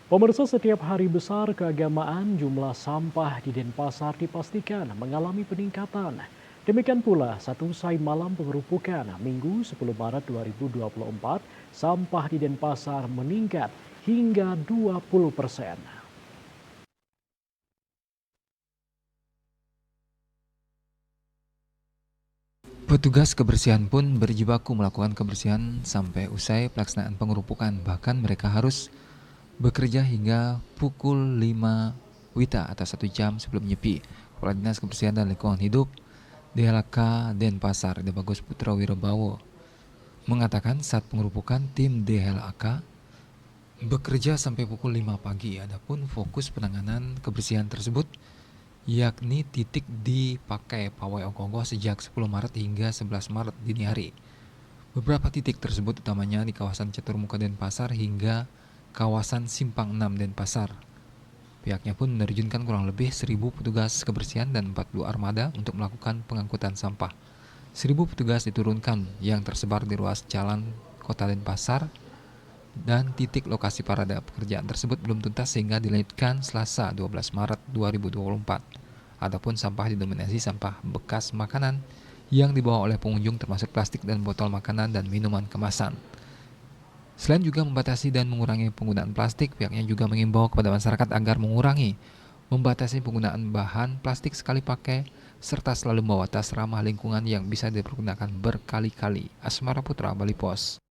Pemirsa, setiap hari besar keagamaan jumlah sampah di Denpasar dipastikan mengalami peningkatan. Demikian pula satu usai malam pengerupukan Minggu 10 Maret 2024, sampah di Denpasar meningkat hingga 20%. Petugas kebersihan pun berjibaku melakukan kebersihan sampai usai pelaksanaan pengerupukan. Bahkan mereka harus bekerja hingga pukul 5 WITA atau 1 jam sebelum nyepi. Kepala Dinas Kebersihan dan Lingkungan Hidup DLHK Denpasar, Debagus Putra Wirobawo, mengatakan saat pengerupukan tim DLHK bekerja sampai pukul 5 pagi. Adapun fokus penanganan kebersihan tersebut yakni titik dipakai pawai ongkoh sejak 10 Maret hingga 11 Maret dini hari. Beberapa titik tersebut utamanya di kawasan Caturmuka Denpasar hingga kawasan Simpang 6 Denpasar. Pihaknya pun menerjunkan kurang lebih 1.000 petugas kebersihan dan 40 armada untuk melakukan pengangkutan sampah. 1.000 petugas diturunkan yang tersebar di ruas jalan Kota Denpasar, dan titik lokasi parada pekerjaan tersebut belum tuntas sehingga dilanjutkan Selasa 12 Maret 2024. Adapun sampah didominasi sampah bekas makanan yang dibawa oleh pengunjung termasuk plastik dan botol makanan dan minuman kemasan. Selain juga membatasi dan mengurangi penggunaan plastik, pihaknya juga mengimbau kepada masyarakat agar membatasi penggunaan bahan plastik sekali pakai, serta selalu membawa tas ramah lingkungan yang bisa dipergunakan berkali-kali. Asmara Putra, Bali Pos.